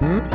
Welcome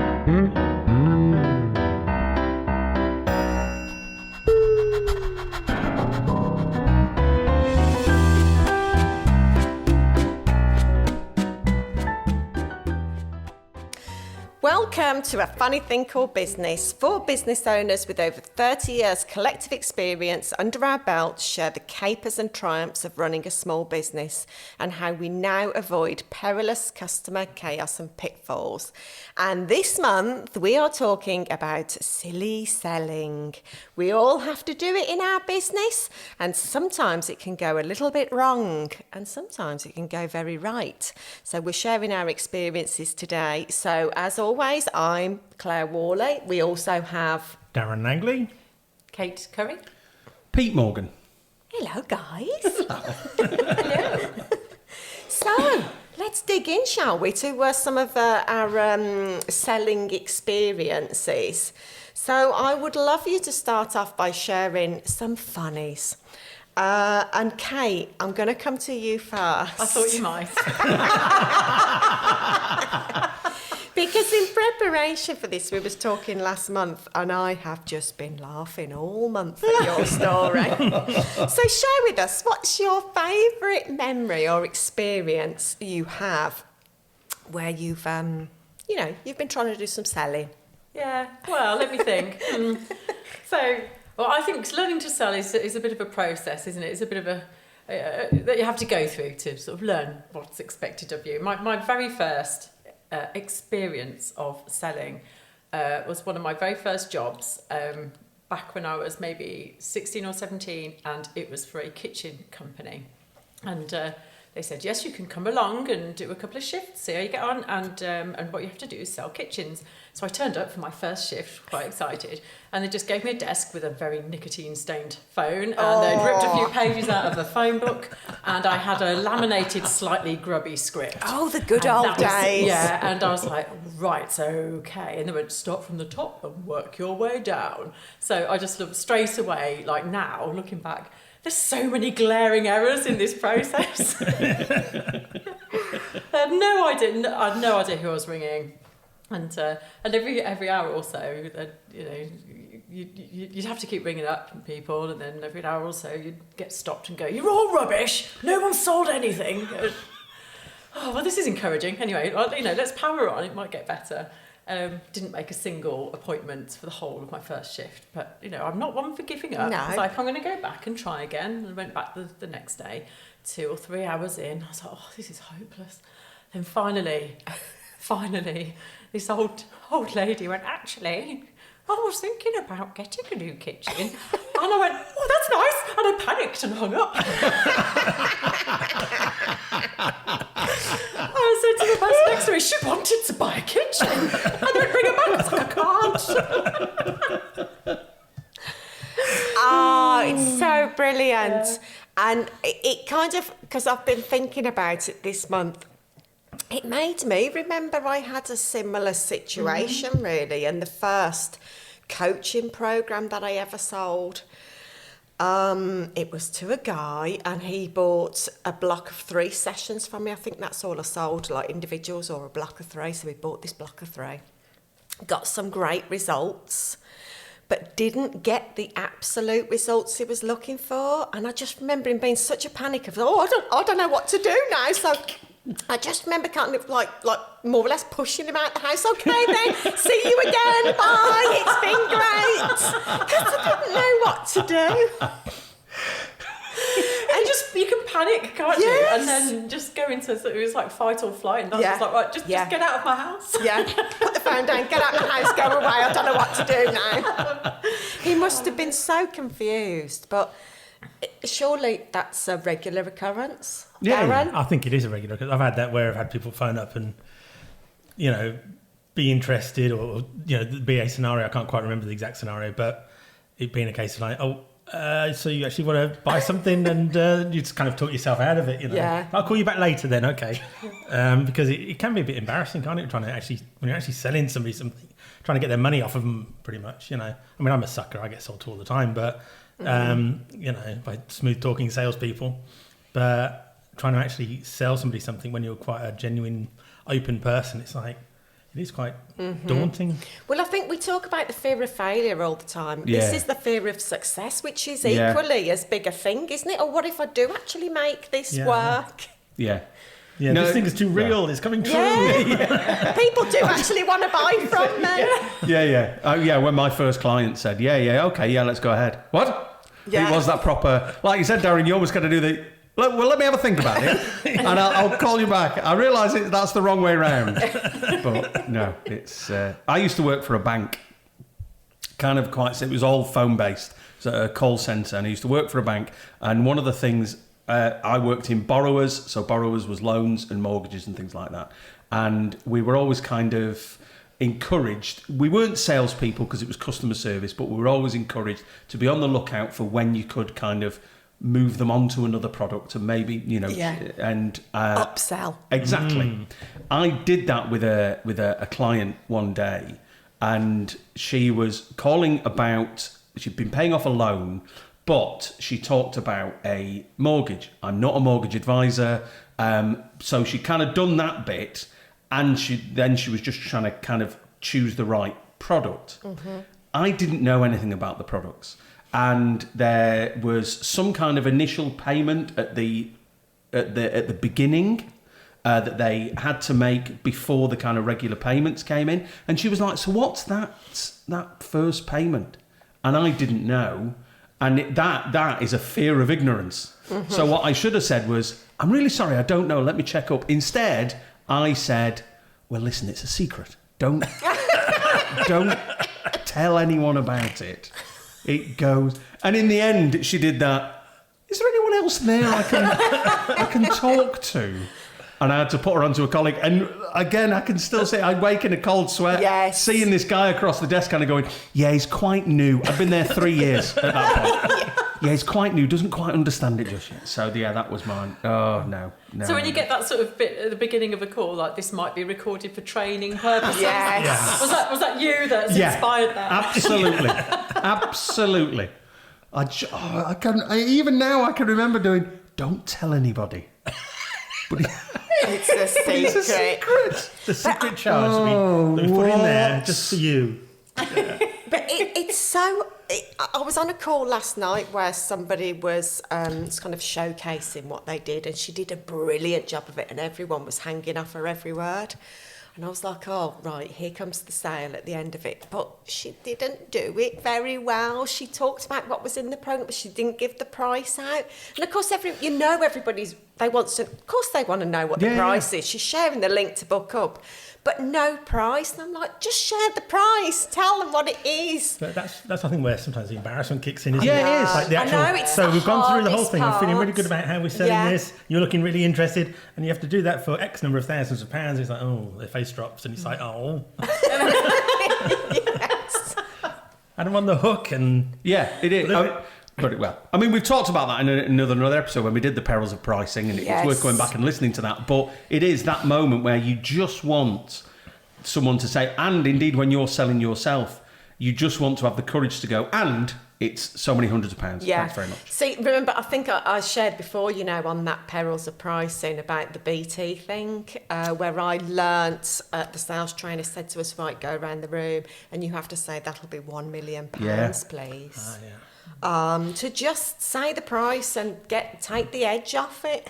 to A Funny Thing Called Business. Four business owners with over 30 years collective experience under our belts share the capers and triumphs of running a small business and how we now avoid perilous customer chaos and pitfalls. And this month we are talking about silly selling. We all have to do it in our business, and sometimes it can go a little bit wrong and sometimes it can go very right. So we're sharing our experiences today. So as always, I'm Clare Whalley. We also have Darren Langley, Kate Curry, Pete Morgan. Hello, guys. Hello. So, let's dig in, shall we, to some of our selling experiences. So, I would love you to start off by sharing some funnies. And Kate, I'm going to come to you first. I thought you might. Because in preparation for this, we was talking last month, and I have just been laughing all month at your story. So share with us, what's your favourite memory or experience you have where you've, you've been trying to do some selling? Yeah, well, let me think. I think learning to sell is a bit of a process, isn't it? It's a bit of a that you have to go through to sort of learn what's expected of you. My very first experience of selling was one of my very first jobs back when I was maybe 16 or 17, and it was for a kitchen company. And they said, yes, you can come along and do a couple of shifts, see how you get on, and what you have to do is sell kitchens. So I turned up for my first shift, quite excited, and they just gave me a desk with a very nicotine-stained phone, and they'd ripped a few pages out of the phone book, and I had a laminated, slightly grubby script. Oh, the good old days. Yeah, and I was like, right, okay. And they went, start from the top and work your way down. So I just looked straight away, like now, looking back, there's so many glaring errors in this process. I had no idea who I was ringing, and every hour or so, you'd have to keep ringing up people, and then every hour or so you'd get stopped and go, "You're all rubbish. No one sold anything." Oh well, this is encouraging. Anyway, let's power on. It might get better. Didn't make a single appointment for the whole of my first shift, but I'm not one for giving up. No. I was like, I'm going to go back and try again. And I went back the next day, 2 or 3 hours in. I was like, oh, this is hopeless. Then finally, this old lady went, actually, I was thinking about getting a new kitchen. And I went, oh, that's nice. And I panicked and hung up. I said to the person next to me, she wanted to buy a kitchen. And then bring her back. I was like, I can't. Oh, it's so brilliant. Yeah. And it kind of, because I've been thinking about it this month, it made me remember I had a similar situation, really, and the first coaching program that I ever sold. It was to a guy, and he bought a block of 3 sessions from me. I think that's all I sold, like individuals or a block of 3. So he bought this block of 3, got some great results, but didn't get the absolute results he was looking for. And I just remember him being such a panic of, I don't know what to do now. So I just remember kind of like more or less pushing him out the house. Okay then, see you again, bye, it's been great. Because I didn't know what to do. And you can panic, can't you? And then just go into it was like fight or flight, and I was just like, right, just get out of my house. Yeah, put the phone down, get out of the house, go away, I don't know what to do now. He must have been so confused, but surely that's a regular occurrence. Yeah, Darren? I think it is a regular occurrence. I've had that where I've had people phone up and, be interested, or, be a scenario. I can't quite remember the exact scenario, but it being a case of like, so you actually want to buy something, and you just kind of talk yourself out of it, Yeah. I'll call you back later then, okay. Because it can be a bit embarrassing, can't it? When you're actually selling somebody something, trying to get their money off of them, pretty much, I mean, I'm a sucker, I get sold to all the time, but, by smooth talking salespeople, but trying to actually sell somebody something when you're quite a genuine, open person, it's like, it is quite daunting. Well, I think we talk about the fear of failure all the time. Yeah. This is the fear of success, which is Yeah. equally as big a thing, isn't it? Or what if I do actually make this Yeah. work? Yeah. Yeah, No, this thing is too real. It's coming true. Yeah. People do actually want to buy from me. Yeah. Oh, yeah. When my first client said, okay, let's go ahead. What? Yeah. It was that proper, like you said, Darren, you always got to do the, well, let me have a think about it, and I'll call you back. I realise that's the wrong way round. But no, it's, I used to work for a bank, it was all phone-based, so a call centre, and I used to work for a bank, and one of the things, I worked in borrowers, so borrowers was loans and mortgages and things like that. And we were always kind of encouraged. We weren't salespeople because it was customer service, but we were always encouraged to be on the lookout for when you could kind of move them onto another product and maybe, and Upsell. Exactly. I did that with a client one day, and she was calling about, she'd been paying off a loan, but she talked about a mortgage. I'm not a mortgage advisor, so she kind of done that bit, and she was just trying to kind of choose the right product. I didn't know anything about the products, and there was some kind of initial payment at the beginning that they had to make before the kind of regular payments came in, and she was like, "So what's that first payment?" And I didn't know. And that is a fear of ignorance. So what I should have said was, "I'm really sorry, I don't know, let me check up." Instead, I said, "Well, listen, it's a secret. Don't tell anyone about it. It goes..." And in the end, she did that. "Is there anyone else there I can talk to?" And I had to put her onto a colleague. And again, I can still say I wake in a cold sweat, seeing this guy across the desk kind of going, "Yeah, he's quite new. I've been there 3 years at that point. Yeah, he's quite new, doesn't quite understand it just yet." So yeah, that was mine. Oh, no. So when you get that sort of bit at the beginning of a call, like this might be recorded for training purposes. Yes. Was that you that's inspired that? Absolutely. Even now I can remember doing, "Don't tell anybody." But It's a secret. it's a secret. The secret charge that we put in there just for you. But it's so... I was on a call last night where somebody was kind of showcasing what they did, and she did a brilliant job of it, and everyone was hanging off her every word. And I was like, oh, right, here comes the sale at the end of it. But she didn't do it very well. She talked about what was in the programme, but she didn't give the price out. And, of course, everybody's... Of course they want to know what the price is. She's sharing the link to book up, but no price. And I'm like, just share the price. Tell them what it is. But that's I think where sometimes the embarrassment kicks in, isn't it? Yeah, it is. Like the actual, I know, it's so the we've gone through the whole hardest thing. I'm feeling really part. good about how we're selling Yeah. this. You're looking really interested, and you have to do that for X number of thousands of pounds. It's like, oh, their face drops, and it's like, oh. Yes. And I'm on the hook, and Yeah, it is. I mean, we've talked about that in another episode when we did the perils of pricing, and it's worth going back and listening to that. But it is that moment where you just want someone to say, and indeed when you're selling yourself, you just want to have the courage to go, and it's so many hundreds of pounds. Yeah. Thanks very much. See, remember, I think I shared before, on that perils of pricing about the BT thing, where I learnt, the sales trainer said to us, right, go around the room, and you have to say, that'll be £1 million, please. To just say the price and take the edge off it.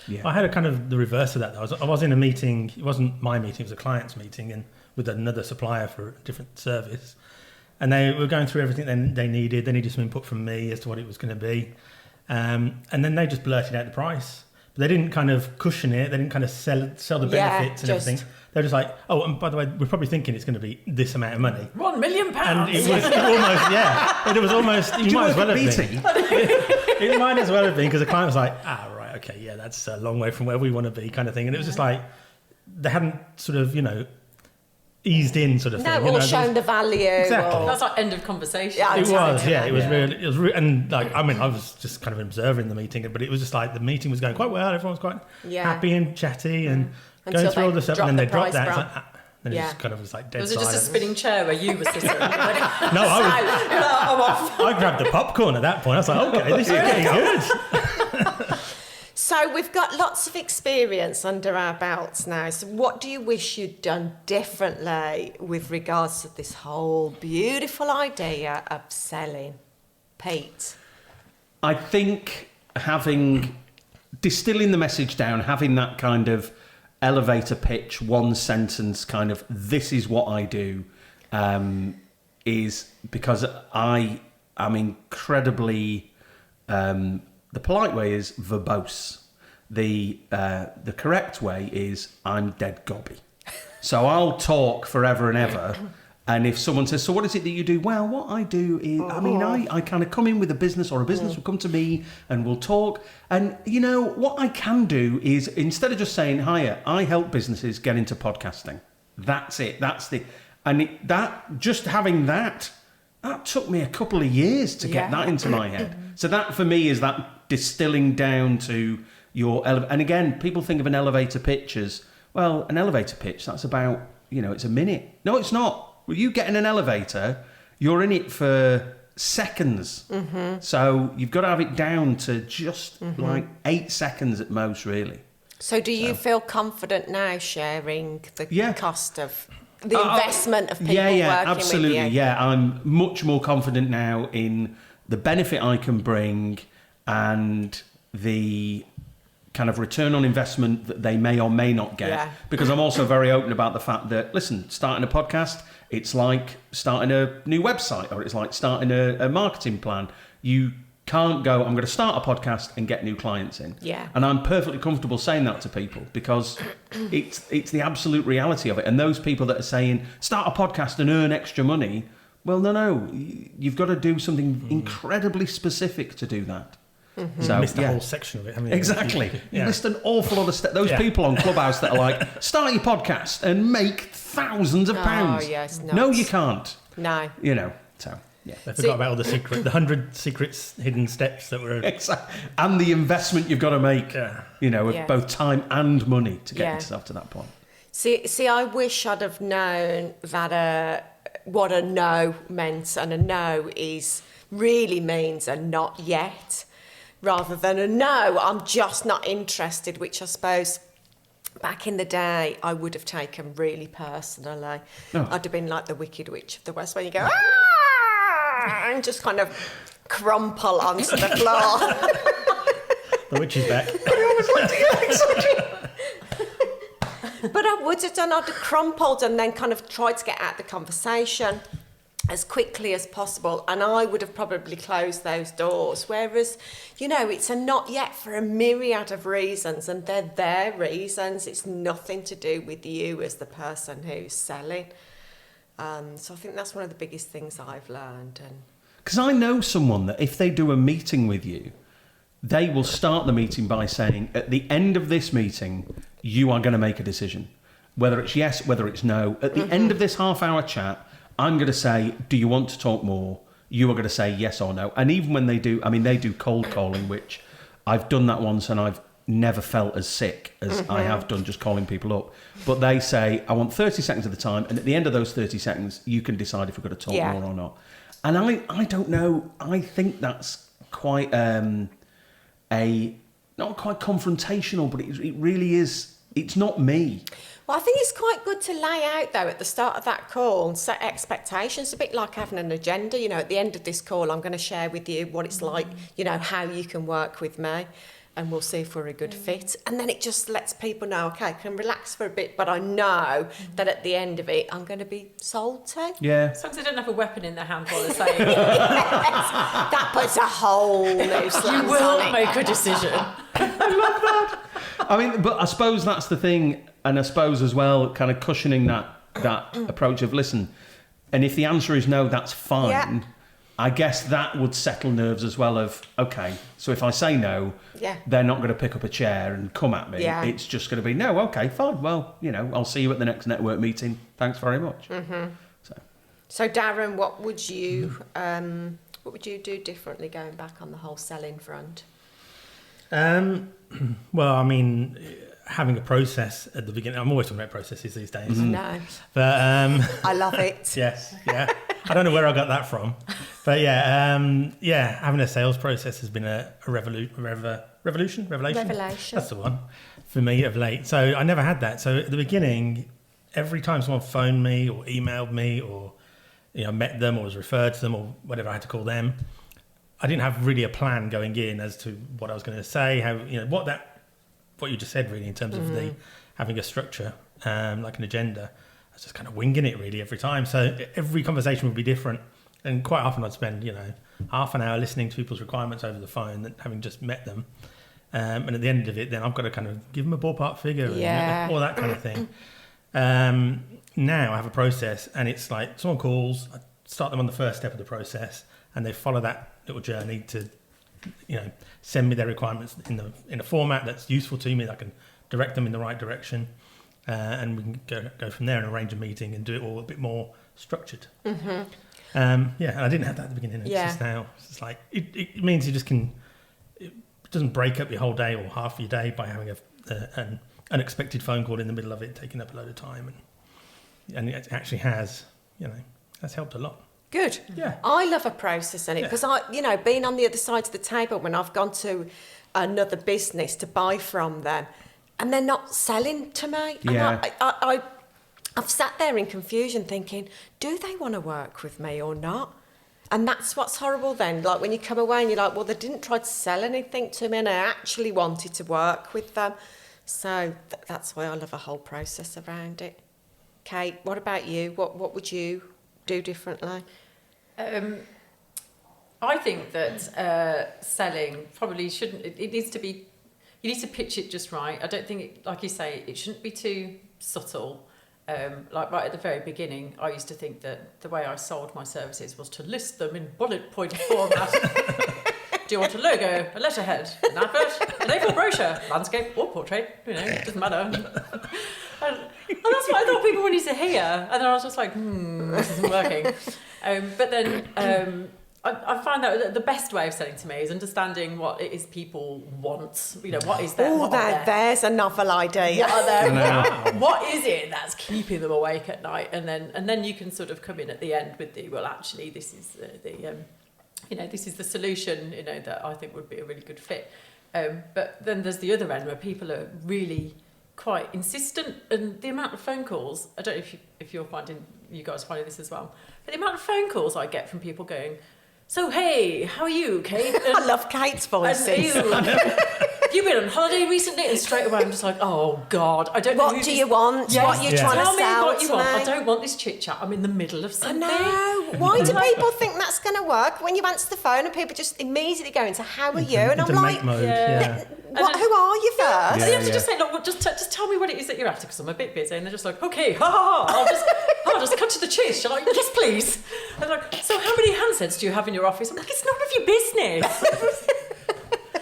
Yeah. I had a kind of the reverse of that. I was in a meeting. It wasn't my meeting; it was a client's meeting, and with another supplier for a different service. And they were going through everything they needed. They needed some input from me as to what it was going to be, and then they just blurted out the price. But they didn't kind of cushion it. They didn't kind of sell the benefits and everything. They were just like, oh, and by the way, we're probably thinking it's going to be this amount of money. £1 million. And it was almost, yeah. It was almost. You might as well have been. It might as well have been because the client was like, right, okay, yeah, that's a long way from where we want to be, kind of thing. And it was just like they hadn't sort of, eased in, sort of thing. No, or shown the value. Exactly. That's like end of conversation. Yeah, It was, yeah. It was really, and like, I mean, I was just kind of observing the meeting, but it was just like the meeting was going quite well. Everyone was quite happy and chatty and going through all the stuff, and then they dropped that. It's like, then it just kind of was like dead Was it just a silence. spinning chair where you were sitting? No, I'm off. I grabbed the popcorn at that point. I was like, okay, this is getting good. So we've got lots of experience under our belts now. So what do you wish you'd done differently with regards to this whole beautiful idea of selling? Pete? I think distilling the message down, having that kind of elevator pitch, one sentence kind of, this is what I do, is because I am incredibly, the polite way is verbose. The correct way is I'm dead gobby. So I'll talk forever and ever. And if someone says, so what is it that you do? Well, what I do is, I kind of come in with a business, or a business will come to me and we'll talk. And, you know, what I can do is, instead of just saying, hiya, I help businesses get into podcasting. That's it. Just having that took me a couple of years to get that into my head. So that, for me, is that distilling down to your, and again, people think of an elevator pitch as, well, an elevator pitch, that's about, it's a minute. No, it's not. Well, you get in an elevator, you're in it for seconds. Mm-hmm. So you've got to have it down to just like 8 seconds at most, really. So do you feel confident now sharing the cost of the investment of people working absolutely. with you? Yeah, I'm much more confident now in the benefit I can bring and the kind of return on investment that they may or may not get. Yeah. Because I'm also very open about the fact that, listen, starting a podcast, it's like starting a new website, or it's like starting a marketing plan. You can't go, I'm going to start a podcast and get new clients in. Yeah. And I'm perfectly comfortable saying that to people because it's the absolute reality of it. And those people that are saying, start a podcast and earn extra money, well, no, you've got to do something incredibly specific to do that. Mm-hmm. So, you missed the whole section of it, haven't you? Exactly. You missed an awful lot of steps. Those people on Clubhouse that are like, start your podcast and make thousands of pounds. Oh, yes. No, you can't. No. So, yeah. They forgot about all the 100 secrets, hidden steps that were... Exactly. And the investment you've got to make, of both time and money to get yourself to that point. See, I wish I'd have known that what a no meant, and a no really means a not yet, rather than a no, I'm just not interested, which I suppose back in the day I would have taken really personally. Oh. I'd have been like the Wicked Witch of the West, where you go, and just kind of crumple onto the floor. The witch is back. But I would have done, I'd have crumpled and then kind of tried to get out the conversation as quickly as possible, and I would have probably closed those doors. Whereas, it's a not yet for a myriad of reasons, and they're their reasons. It's nothing to do with you as the person who's selling. So I think that's one of the biggest things I've learned. Because I know someone that if they do a meeting with you, they will start the meeting by saying, at the end of this meeting, you are going to make a decision. Whether it's yes, whether it's no. At the end of this half-hour chat, I'm going to say, do you want to talk more? You are going to say yes or no. And even when they do, they do cold calling, which I've done that once and I've never felt as sick as I have done just calling people up. But they say, I want 30 seconds of the time. And at the end of those 30 seconds, you can decide if we're going to talk more or not. And I don't know. I think that's quite not quite confrontational, but it really is. It's not me. Well, I think it's quite good to lay out, though, at the start of that call and set expectations, a bit like having an agenda. At the end of this call, I'm going to share with you what it's like, how you can work with me, and we'll see if we're a good fit. And then it just lets people know, okay, I can relax for a bit, but I know that at the end of it, I'm going to be sold to. Yeah. As long as they don't have a weapon in their hand while they're saying it. That puts a whole new slant on it. You will make a decision. I love that. But I suppose that's the thing, and I suppose as well, kind of cushioning that approach of listen, and if the answer is no, that's fine. Yeah. I guess that would settle nerves as well of, okay, so if I say no, they're not going to pick up a chair and come at me. Yeah. It's just going to be, no, okay, fine. Well, I'll see you at the next network meeting. Thanks very much. Mm-hmm. So Darren, what would you do differently going back on the whole selling front? Well, having a process at the beginning. I'm always talking about processes these days. No. But I love it. Yes, yeah. I don't know where I got that from. But having a sales process has been a Revelation. Revelation. That's the one for me of late. So I never had that. So at the beginning, every time someone phoned me or emailed me or met them or was referred to them or whatever I had to call them, I didn't have really a plan going in as to what I was going to say, how what you just said really in terms of the having a structure, like an agenda. I was just kind of winging it really every time. So every conversation would be different, and quite often I'd spend half an hour listening to people's requirements over the phone, having just met them. And at the end of it, then I've got to kind of give them a ballpark figure and all that kind of thing. Now I have a process, and it's like someone calls, I start them on the first step of the process, and they follow that little journey to, send me their requirements in a format that's useful to me, that I can direct them in the right direction, and we can go from there and arrange a meeting and do it all a bit more structured. Mm-hmm. And I didn't have that at the beginning. It's just now. It's like it means you just can. It doesn't break up your whole day or half your day by having an unexpected phone call in the middle of it, taking up a load of time, and it actually has. That's helped a lot. Good. Yeah. I love a process in it because being on the other side of the table when I've gone to another business to buy from them, and they're not selling to me. Yeah. And I've sat there in confusion thinking, do they want to work with me or not? And that's what's horrible then. Like when you come away and you're like, well, they didn't try to sell anything to me and I actually wanted to work with them. So that's why I love a whole process around it. Kate, what about you? What would you do differently? I think that selling probably shouldn't... It needs to be... You need to pitch it just right. I don't think, like you say, it shouldn't be too subtle. Like right at the very beginning, I used to think that the way I sold my services was to list them in bullet point format. Do you want a logo, a letterhead, an advert, an A4 brochure, landscape or portrait? It doesn't matter. And that's what I thought people wanted to hear. And then I was just like, this isn't working. But then I find that the best way of selling to me is understanding what it is people want. What is their... there's a novel idea. What is it that's keeping them awake at night? And then you can sort of come in at the end with actually this is this is the solution. That I think would be a really good fit. But then there's the other end where people are really quite insistent, and the amount of phone calls. I don't know if you guys finding this as well. But the amount of phone calls I get from people going, so, hey, how are you, Kate? And, I love Kate's voices. Have you been on holiday recently? And straight away I'm just like, oh, God, I don't know. What do you want? Yes. What are you trying to sell? Tell me what you want. Me? I don't want this chit-chat. I'm in the middle of something. I know. Why do people think that's going to work when you answer the phone and people just immediately go into how are you? And I'm like, mode, who are you first? You have to just say, look, just tell me what it is that you're after, because I'm a bit busy. And they're just like, okay, I'll just cut to the chase. You're like, yes, please. And they're like, so how many handsets do you have in your office? I'm like, it's none of your business.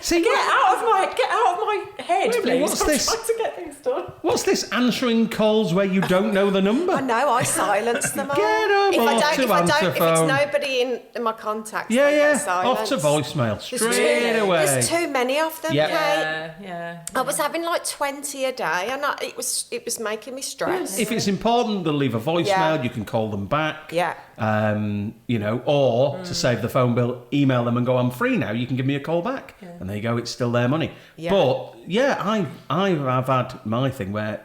See, get out of my head, please. What's this? I'm trying to get things done. What's this answering calls where you don't know the number? I know, I silence them all. Get them if it's nobody in my contacts, they get silenced. Off to voicemail straight away. There's too many of them. Yeah. I was having like 20 a day, and it was making me stress. If it's important, they'll leave a voicemail. You can call them back. Yeah. Or to save the phone bill, email them and go, I'm free now. You can give me a call back. Yeah. And there you go. It's still their money. Yeah. But I've had my thing where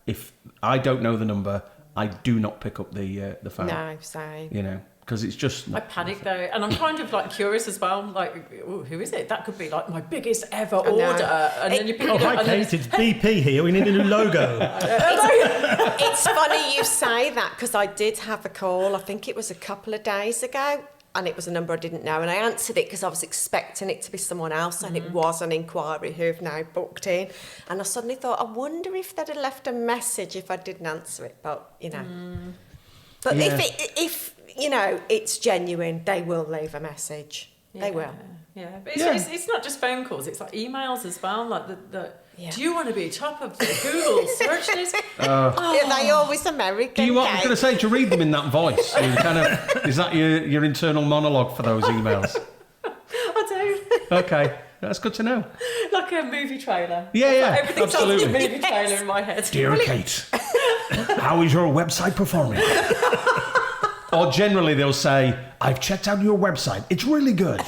if I don't know the number, I do not pick up the phone. No, same. Because it's just... I panic though, and I'm kind of like curious as well, like, who is it? That could be like my biggest ever order. And then you pick it up. Hi Kate, it's BP here, we need a new logo. It's funny you say that, because I did have a call, I think it was a couple of days ago, and it was a number I didn't know, and I answered it because I was expecting it to be someone else, and it was an inquiry who have now booked in, and I suddenly thought, I wonder if they'd have left a message if I didn't answer it, but But if it's genuine, they will leave a message. They will. Yeah, but it's not just phone calls, it's like emails as well. Like do you want to be top of the Google search list? They always American. I was going to say, to read them in that voice. Is that your internal monologue for those emails? I do. Okay. That's good to know. Like a movie trailer. Yeah, everything's absolutely. a movie trailer in my head. Dear Kate, how is your website performing? Or generally they'll say, I've checked out your website. It's really good.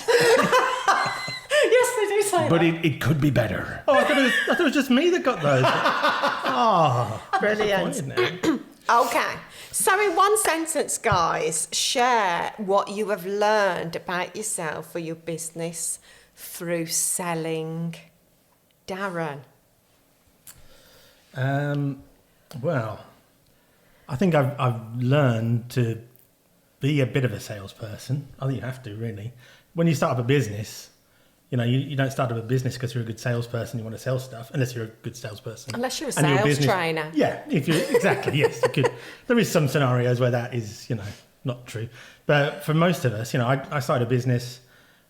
Yes, they do say but it could be better. Oh, I thought it was just me that got those. Oh, Brilliant. disappointed now. Okay. So in one sentence, guys, share what you have learned about yourself or your business through selling. Darren. Well, I think I've learned to be a bit of a salesperson. I think you have to, really. When you start up a business, you don't start up a business because you're a good salesperson, you want to sell stuff, unless you're a good salesperson. Unless you're a And your sales business- trainer. Yeah, exactly, yes. You could. There is some scenarios where that is, not true. But for most of us, I started a business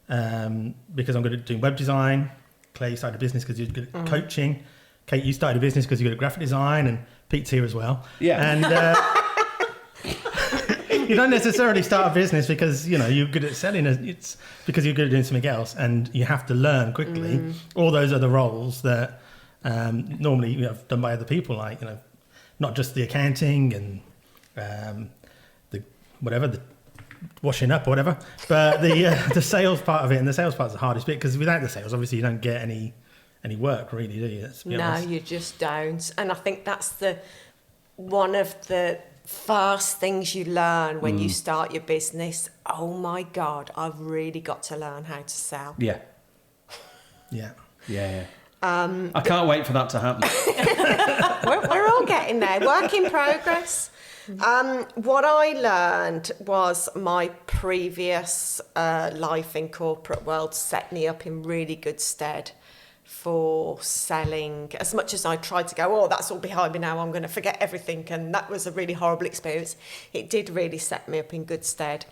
because I'm good at doing web design. Claire, you started a business because you're good at coaching. Kate, you started a business because you're good at graphic design, and Pete's here as well. Yeah. And you don't necessarily start a business because you're good at selling. It's because you're good at doing something else, and you have to learn quickly all those other roles that normally done by other people, like not just the accounting and the washing up or whatever, but the sales part of it. And the sales part's the hardest bit, because without the sales, obviously, you don't get any work, really, do you? Let's be No, honest. you just don't. And I think that's one of the first things you learn when you start your business. Oh my God, I've really got to learn how to sell. Yeah. Yeah. Yeah. I can't wait for that to happen. We're all getting there. Work in progress. What I learned was my previous life in corporate world set me up in really good stead for selling. As much as I tried to go, that's all behind me now, I'm going to forget everything, and that was a really horrible experience, it did really set me up in good stead.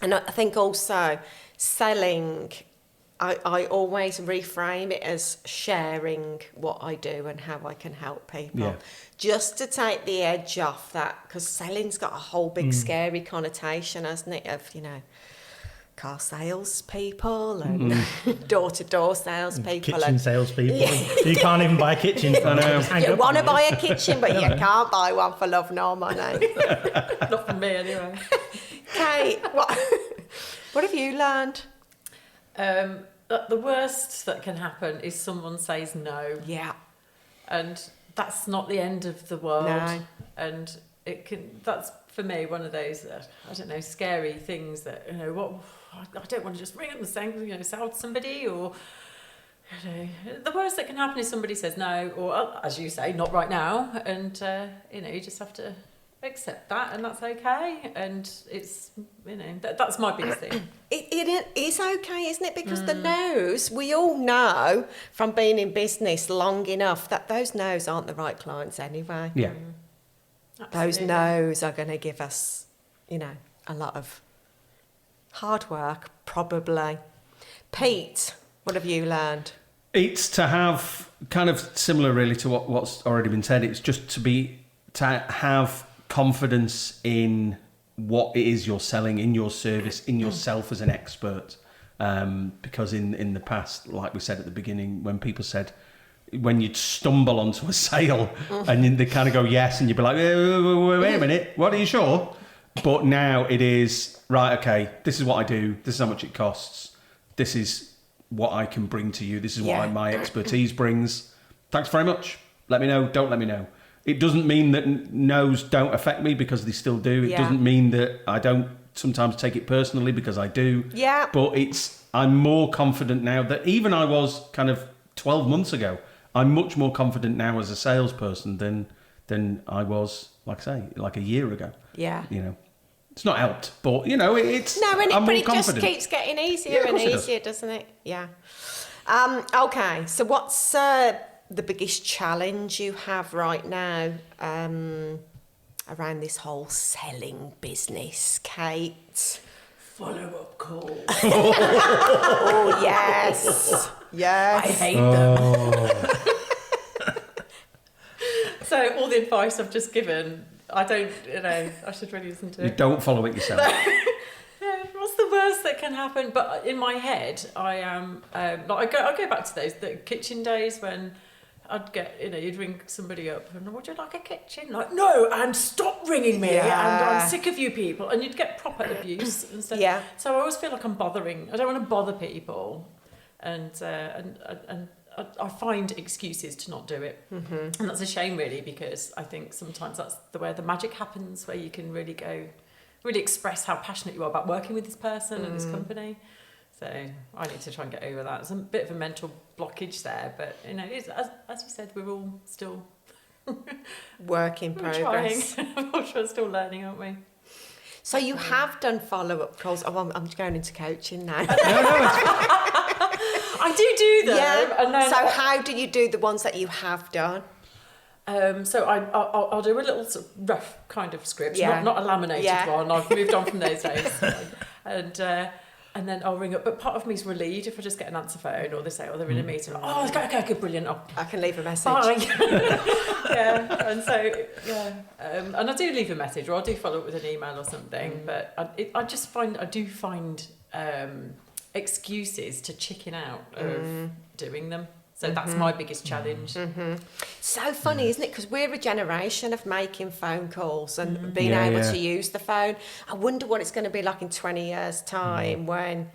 And I think also selling, I always reframe it as sharing what I do and how I can help people. Yeah. Just to take the edge off that, because selling's got a whole big scary connotation, hasn't it, of, car salespeople and door-to-door salespeople. Kitchen salespeople. You can't even buy a kitchen. You want to buy a kitchen, but you can't buy one for love nor money. Not for me, anyway. Kate, what have you learned? The worst that can happen is someone says no. Yeah. And that's not the end of the world. No. And that's for me one of those scary things that I don't want to just ring up and say sell to somebody, or the worst that can happen is somebody says no, or as you say, not right now, and you just have to accept that, and that's okay. And it's that's my biggest thing. It is okay, isn't it? Because the no's, we all know from being in business long enough that those no's aren't the right clients anyway. Yeah. Those Absolutely. no's are going to give us, a lot of hard work, probably. Pete, what have you learned? It's to have kind of similar, really, to what's already been said. It's just to have confidence in what it is you're selling, in your service, in yourself as an expert. Because in the past, like we said at the beginning, when people said, when you'd stumble onto a sale and they kind of go yes, and you'd be like, wait a minute, what, are you sure? But now it is, right, okay, this is what I do, this is how much it costs, this is what I can bring to you, this is what my expertise brings. Thanks very much. Let me know, don't let me know. It doesn't mean that no's don't affect me, because they still do. It doesn't mean that I don't sometimes take it personally, because I do. Yeah. But I'm more confident now that even I was kind of 12 months ago. I'm much more confident now as a salesperson than I was, like I say, like a year ago. Yeah. It's not helped, but it's No, I'm but more it confident. just keeps getting easier Yeah, of and course it does. easier, doesn't it? Yeah. Okay, so what's the biggest challenge you have right now around this whole selling business, Kate? Follow-up call. Oh, yes. Yes. I hate them. So all the advice I've just given, I don't, I should really listen to You it. don't follow it yourself. Yeah, what's the worst that can happen? But in my head, I am I go back to the kitchen days when I'd get, you'd ring somebody up and, would you like a kitchen? Like, no, and stop ringing me, and I'm sick of you people. And you'd get proper abuse and stuff. Yeah. So I always feel like I'm bothering. I don't want to bother people. and I find excuses to not do it, and that's a shame really, because I think sometimes that's where the magic happens, where you can really express how passionate you are about working with this person and this company. So I need to try and get over that. There's a bit of a mental blockage there, but it's, as you said, we're all still work in progress. We're still learning, aren't we? So you have done follow-up calls. Oh, I'm going into coaching now. I do them. Yeah. And then so how do you do the ones that you have done? So I'll do a little sort of rough kind of script, not a laminated one. I've moved on from those days. And then I'll ring up. But part of me is relieved if I just get an answer phone, or they say, they're in a meeting. Like, okay, good, brilliant. I can leave a message. Bye. And so, and I do leave a message, or I'll do follow up with an email or something. But I just find excuses to chicken out of doing them. So that's my biggest challenge. So funny, isn't it? Because we're a generation of making phone calls and being able to use the phone. I wonder what it's going to be like in 20 years' time when,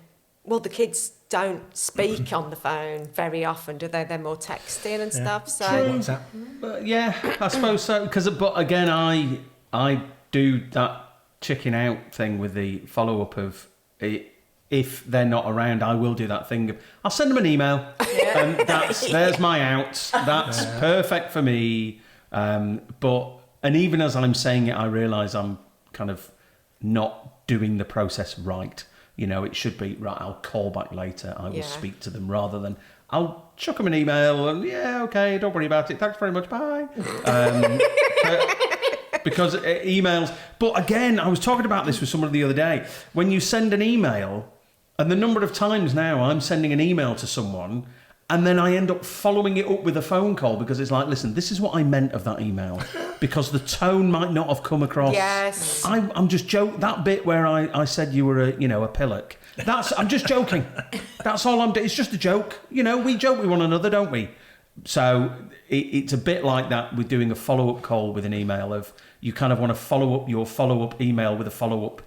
the kids don't speak on the phone very often, do they? They're more texting and stuff. So WhatsApp. I suppose so. But again, I do that chicken out thing with the follow-up of it. If they're not around, I will do that thing. I'll send them an email, and there's my out. That's perfect for me. And even as I'm saying it, I realise I'm kind of not doing the process right. It should be right. I'll call back later. I will speak to them, rather than I'll chuck them an email and okay, don't worry about it. Thanks very much. Bye. Because emails. But again, I was talking about this with someone the other day. When you send an email. And the number of times now I'm sending an email to someone and then I end up following it up with a phone call, because it's like, listen, this is what I meant of that email, because the tone might not have come across. Yes. I'm just joking. That bit where I said you were a pillock. I'm just joking. That's all I'm doing. It's just a joke. We joke with one another, don't we? So it's a bit like that with doing a follow-up call with an email of, you kind of want to follow up your follow-up email with a follow-up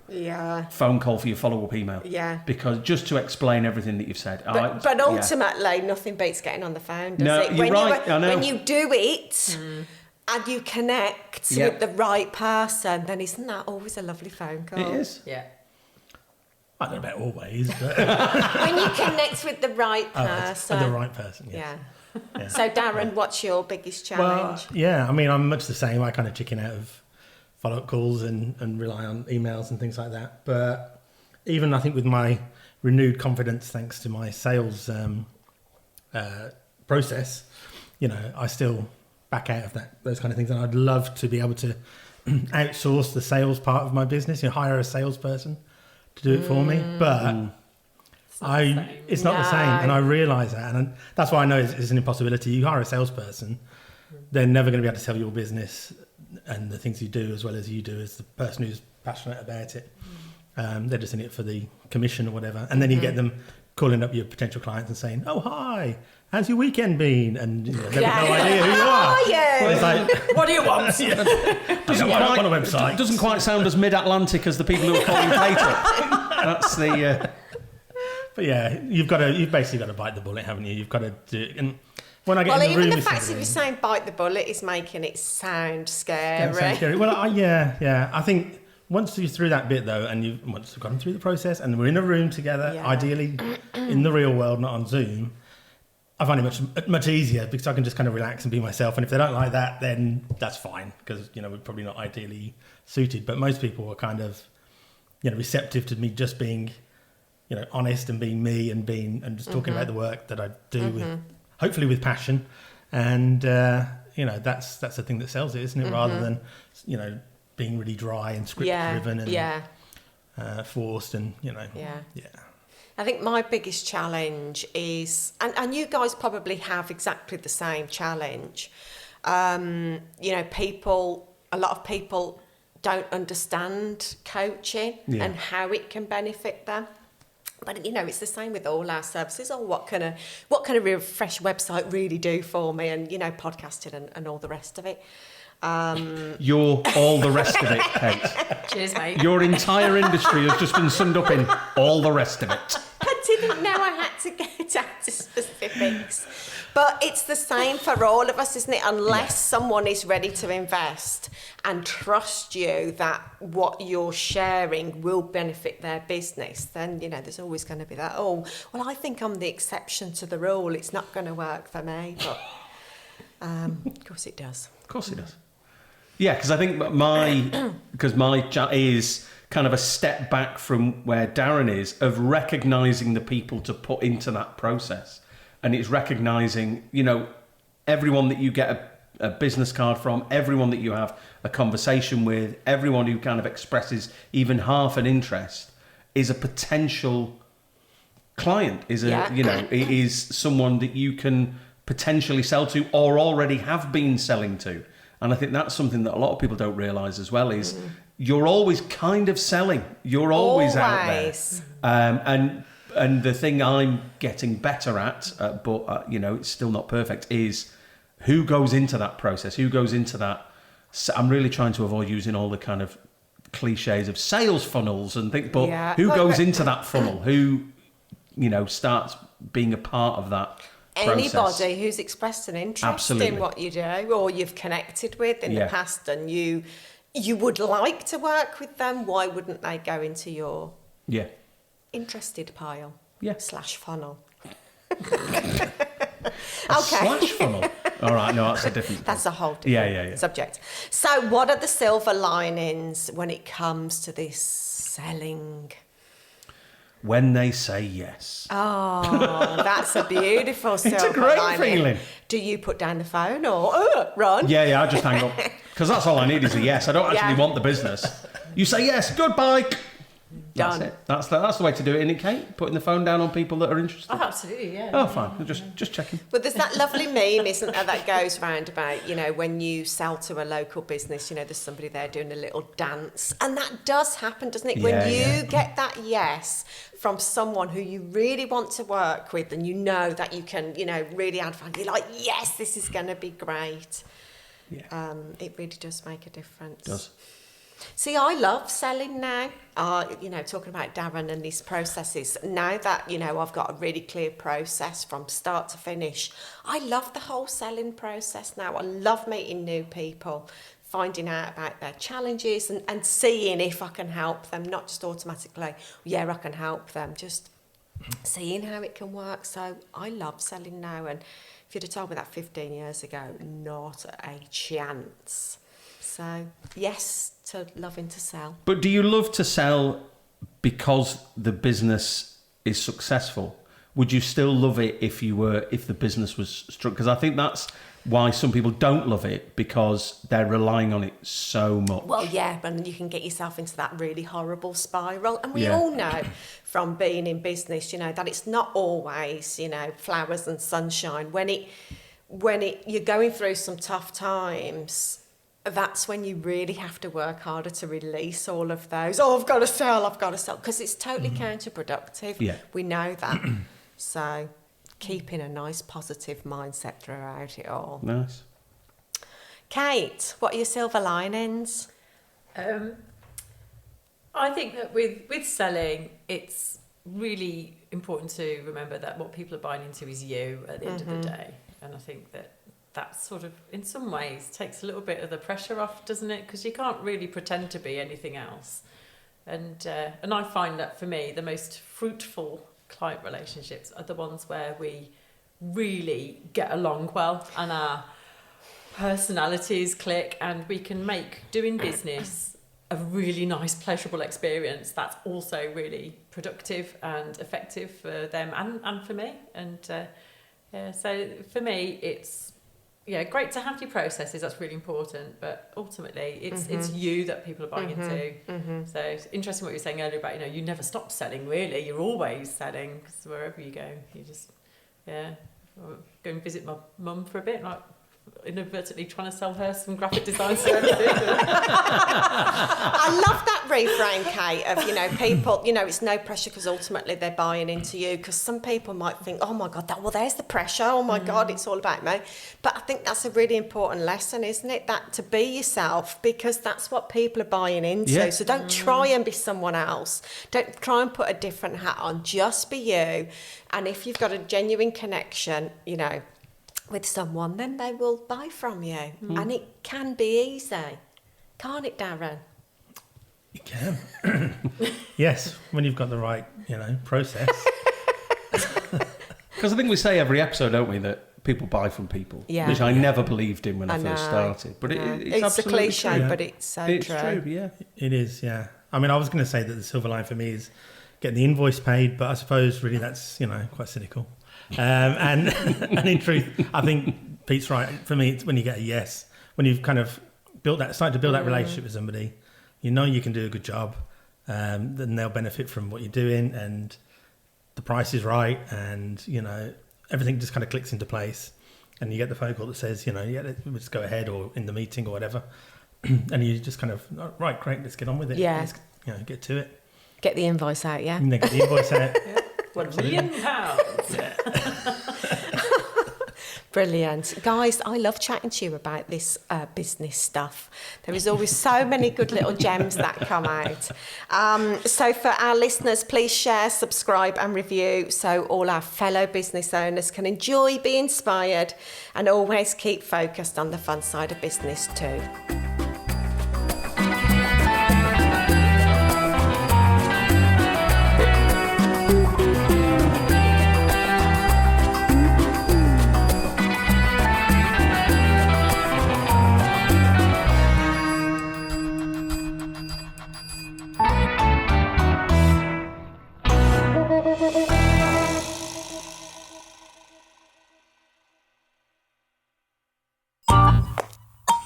phone call for your follow-up email. Yeah. Because just to explain everything that you've said. But ultimately, nothing beats getting on the phone, does it? You're right. I know. When you do it and you connect with the right person, then isn't that always a lovely phone call? It is. Yeah. I don't know about always, but... when you connect with the right person. The right person, yes. Yeah. So, Darren, what's your biggest challenge? I'm much the same. I kind of chicken out of follow-up calls and rely on emails and things like that. But even I think with my renewed confidence, thanks to my sales process, I still back out of those kind of things. And I'd love to be able to outsource the sales part of my business, hire a salesperson to do it for me. But... It's not the same, and I realise that, and that's why I know it's an impossibility. You hire a salesperson, they're never going to be able to sell your business and the things you do as well as you do as the person who's passionate about it. They're just in it for the commission or whatever, and then you get them calling up your potential clients and saying, "Oh, hi, how's your weekend been?" And they've got no idea who you are. Well, it's like, what do you want? Doesn't quite sound as mid-Atlantic as the people who are calling later. That's the. But you've basically got to bite the bullet, haven't you? You've got to do it. And when I get in the room, even the fact that you're saying bite the bullet is making it sound scary. Well, I think once you're through that bit though, and once you've gone through the process, and we're in a room together, ideally in the real world, not on Zoom, I find it much easier, because I can just kind of relax and be myself. And if they don't like that, then that's fine, because we're probably not ideally suited. But most people are kind of receptive to me just being honest and being me and just talking about the work that I do with, hopefully with passion, and that's the thing that sells it, isn't it? Rather than being really dry and script driven and forced and I think my biggest challenge is, and you guys probably have exactly the same challenge. A lot of people don't understand coaching and how it can benefit them. But it's the same with all our services. What can a refresh website really do for me? And podcasting and all the rest of it. You're all the rest of it, Kate. Cheers, mate. Your entire industry has just been summed up in all the rest of it. But Now I had to get down to specifics. But it's the same for all of us, isn't it? Unless someone is ready to invest and trust you that what you're sharing will benefit their business, then, you know, there's always going to be that, oh, well, I think I'm the exception to the rule. It's not going to work for me. But, of course it does. Of course it does. Yeah, because I think my chat is kind of a step back from where Darren is, of recognising the people to put into that process. And it's recognising, you know, everyone that you get a business card from, everyone that you have a conversation with, everyone who kind of expresses even half an interest is a potential client, is someone that you can potentially sell to or already have been selling to. And I think that's something that a lot of people don't realise as well, is you're always kind of selling. You're always out there. And the thing I'm getting better at, but it's still not perfect, is who goes into that process, who goes into that. I'm really trying to avoid using all the kind of cliches of sales funnels and things, but who goes into that funnel, who, starts being a part of that process. Anybody who's expressed an interest in what you do or you've connected with in the past and you would like to work with them, why wouldn't they go into your interested pile / funnel? Slash funnel. All right, no, that's a different. That's a whole different subject. So, what are the silver linings when it comes to this selling? When they say yes. Oh, that's a beautiful silver lining. It's a great feeling. Do you put down the phone or run? Yeah, I just hang up. Because that's all I need is a yes. I don't actually want the business. You say yes, goodbye. Done. That's it. That's the way to do it, isn't it, Kate? Putting the phone down on people that are interested. Oh, absolutely, yeah. Oh, fine. Just checking. But there's that lovely meme, isn't there, that goes round about, when you sell to a local business, there's somebody there doing a little dance. And that does happen, doesn't it? When you get that yes from someone who you really want to work with and you know that you can, really add value, you're like, yes, this is going to be great. Yeah. It really does make a difference. It does. See, I love selling now. Talking about Darren and his processes. Now that, I've got a really clear process from start to finish, I love the whole selling process now. I love meeting new people, finding out about their challenges and seeing if I can help them, not just automatically, I can help them, just seeing how it can work. So I love selling now. And if you'd have told me that 15 years ago, not a chance. So, yes to loving to sell. But do you love to sell because the business is successful? Would you still love it if the business was struck? Because I think that's why some people don't love it, because they're relying on it so much. Well, and you can get yourself into that really horrible spiral. And we all know from being in business, that it's not always, flowers and sunshine. When you're going through some tough times, that's when you really have to work harder to release all of those. Oh, I've got to sell, because it's totally counterproductive. Yeah. We know that. So keeping a nice positive mindset throughout it all. Nice. Kate, what are your silver linings? I think that with selling, it's really important to remember that what people are buying into is you at the end of the day. And I think that sort of, in some ways, takes a little bit of the pressure off, doesn't it? Because you can't really pretend to be anything else. And I find that, for me, the most fruitful client relationships are the ones where we really get along well and our personalities click and we can make doing business a really nice, pleasurable experience that's also really productive and effective for them and for me. And so for me, it's great to have your processes, that's really important, but ultimately it's you that people are buying into. So it's interesting what you were saying earlier about, you never stop selling, really. You're always selling, because wherever you go, you just, go and visit my mum for a bit, like inadvertently trying to sell her some graphic design services. I love that refrain, Kate, of, people, it's no pressure because ultimately they're buying into you, because some people might think, oh my God, there's the pressure. Oh my God, it's all about me. But I think that's a really important lesson, isn't it? That to be yourself, because that's what people are buying into. Yeah. So don't try and be someone else. Don't try and put a different hat on. Just be you. And if you've got a genuine connection, with someone, then they will buy from you. And it can be easy. Can't it, Darren? You can. Yes, when you've got the right, process. Because I think we say every episode, don't we, that people buy from people, which I never believed in when I first started. But it's a cliche, true. but it's so It's true. true, yeah. It is, yeah. I mean, I was going to say that the silver line for me is getting the invoice paid, but I suppose really that's, quite cynical. And in truth, I think Pete's right. For me, it's when you get a yes, when you've kind of started to build that relationship with somebody, you can do a good job, then they'll benefit from what you're doing, and the price is right, and everything just kind of clicks into place, and you get the phone call that says, let's go ahead, or in the meeting or whatever, and you just kind of, right, great, let's get on with it. Yeah. Let's, get to it. Get the invoice out, yeah. And then get the invoice out. £1 million. Brilliant. Guys, I love chatting to you about this business stuff. There is always so many good little gems that come out. So for our listeners, please share, subscribe and review so all our fellow business owners can enjoy, be inspired, and always keep focused on the fun side of business too.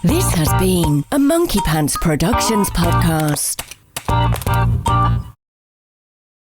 This has been a Monkey Pants Productions podcast.